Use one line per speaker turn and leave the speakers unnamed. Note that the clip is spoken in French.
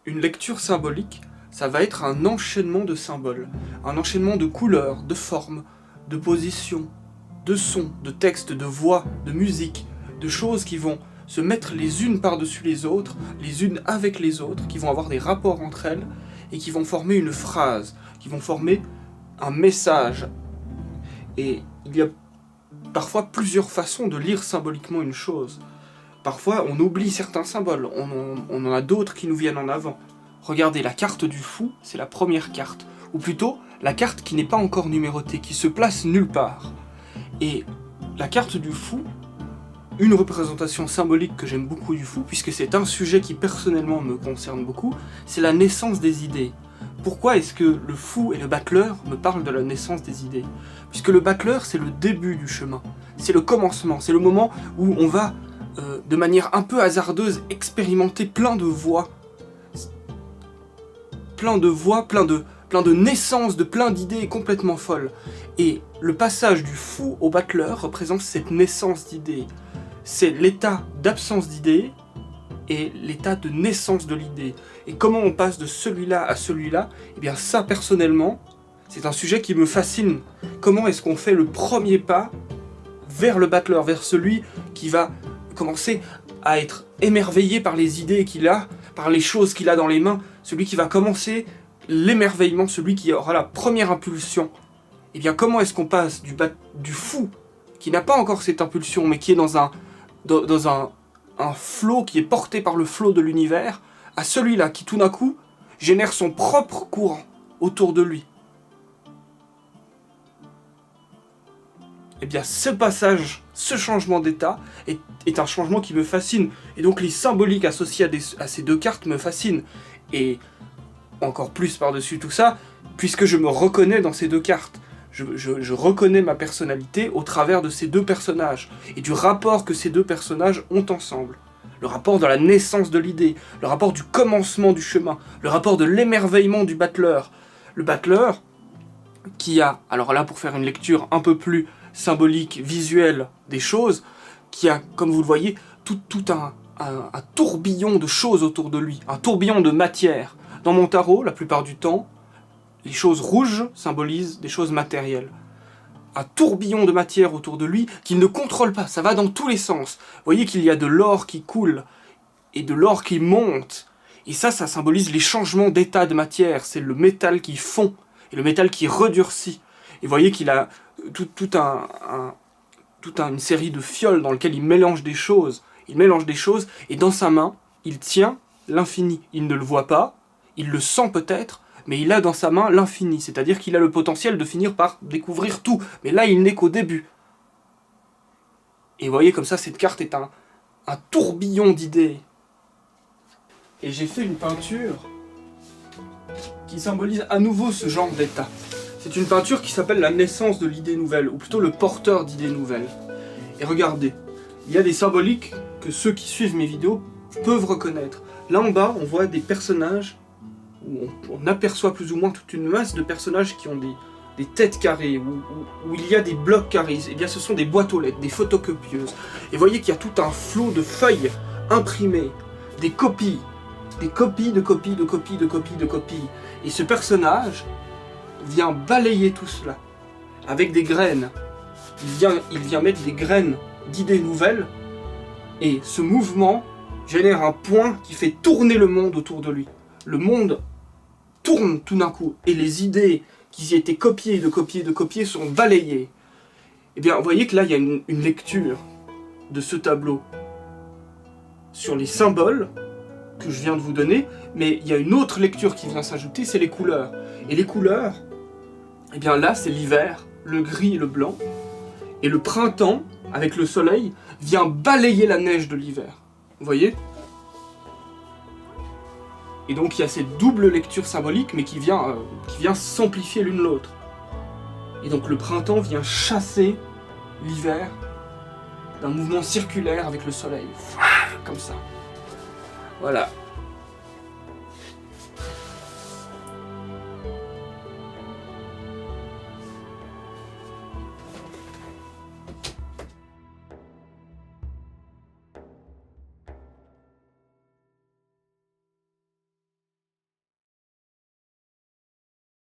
Une lecture symbolique, ça va être un enchaînement de symboles, un enchaînement de couleurs, de formes, de positions, de sons, de textes, de voix, de musique, de choses qui vont se mettre les unes par-dessus les autres, les unes avec les autres, qui vont avoir des rapports entre elles, et qui vont former une phrase, qui vont former un message. Et il y a parfois plusieurs façons de lire symboliquement une chose. Parfois, on oublie certains symboles, on en a d'autres qui nous viennent en avant. Regardez, la carte du fou, c'est la première carte. Ou plutôt, la carte qui n'est pas encore numérotée, qui se place nulle part. Et la carte du fou, une représentation symbolique que j'aime beaucoup du fou, puisque c'est un sujet qui personnellement me concerne beaucoup, c'est la naissance des idées. Pourquoi est-ce que le fou et le battleur me parlent de la naissance des idées? Puisque le battleur, c'est le début du chemin. C'est le commencement, c'est le moment où on va de manière un peu hasardeuse, expérimenter plein de voies, plein de naissances, de plein d'idées complètement folles. Et le passage du fou au battleur représente cette naissance d'idées. C'est l'état d'absence d'idées et l'état de naissance de l'idée. Et comment on passe de celui-là à celui-là, eh bien ça, personnellement, c'est un sujet qui me fascine. Comment est-ce qu'on fait le premier pas vers le battleur, vers celui qui va commencer à être émerveillé par les idées qu'il a, par les choses qu'il a dans les mains, celui qui va commencer l'émerveillement, celui qui aura la première impulsion. Et bien comment est-ce qu'on passe du fou, qui n'a pas encore cette impulsion, mais qui est dans un flot, qui est porté par le flot de l'univers, à celui-là qui tout d'un coup génère son propre courant autour de lui. Eh bien ce passage, ce changement d'état est un changement qui me fascine. Et donc les symboliques associées à ces deux cartes me fascinent. Et encore plus par-dessus tout ça, puisque je me reconnais dans ces deux cartes. Je reconnais ma personnalité au travers de ces deux personnages, et du rapport que ces deux personnages ont ensemble. Le rapport de la naissance de l'idée, le rapport du commencement du chemin, le rapport de l'émerveillement du battleur. Le battleur qui a, alors là pour faire une lecture un peu plus symbolique, visuelle des choses, qui a, comme vous le voyez, tout un tourbillon de choses autour de lui, un tourbillon de matière. Dans mon tarot, la plupart du temps, les choses rouges symbolisent des choses matérielles. Un tourbillon de matière autour de lui qu'il ne contrôle pas, ça va dans tous les sens. Vous voyez qu'il y a de l'or qui coule et de l'or qui monte. Et ça symbolise les changements d'état de matière. C'est le métal qui fond et le métal qui redurcit. Et vous voyez qu'il a toute une série de fioles dans lesquelles il mélange des choses. Il mélange des choses et dans sa main, il tient l'infini. Il ne le voit pas, il le sent peut-être, mais il a dans sa main l'infini, c'est-à-dire qu'il a le potentiel de finir par découvrir tout. Mais là, il n'est qu'au début. Et vous voyez, comme ça, cette carte est un tourbillon d'idées. Et j'ai fait une peinture qui symbolise à nouveau ce genre d'état. C'est une peinture qui s'appelle la naissance de l'idée nouvelle, ou plutôt le porteur d'idées nouvelles. Et regardez, il y a des symboliques que ceux qui suivent mes vidéos peuvent reconnaître. Là en bas, on voit des personnages où on aperçoit plus ou moins toute une masse de personnages qui ont des têtes carrées, où il y a des blocs carrés. Et bien ce sont des boîtes aux lettres, des photocopieuses. Et vous voyez qu'il y a tout un flot de feuilles imprimées, des copies de copies, de copies, de copies, de copies. Et ce personnage vient balayer tout cela avec des graines. Il vient mettre des graines d'idées nouvelles, et ce mouvement génère un point qui fait tourner le monde autour de lui. Le monde tourne tout d'un coup, et les idées qui y étaient copiées, de copier sont balayées. Et bien, vous voyez que là, il y a une lecture de ce tableau sur les symboles que je viens de vous donner, mais il y a une autre lecture qui vient s'ajouter, c'est les couleurs. Et les couleurs, eh bien là, c'est l'hiver, le gris et le blanc, et le printemps, avec le soleil, vient balayer la neige de l'hiver. Vous voyez ? Et donc il y a cette double lecture symbolique, mais qui vient s'amplifier l'une l'autre. Et donc le printemps vient chasser l'hiver d'un mouvement circulaire avec le soleil. Comme ça. Voilà.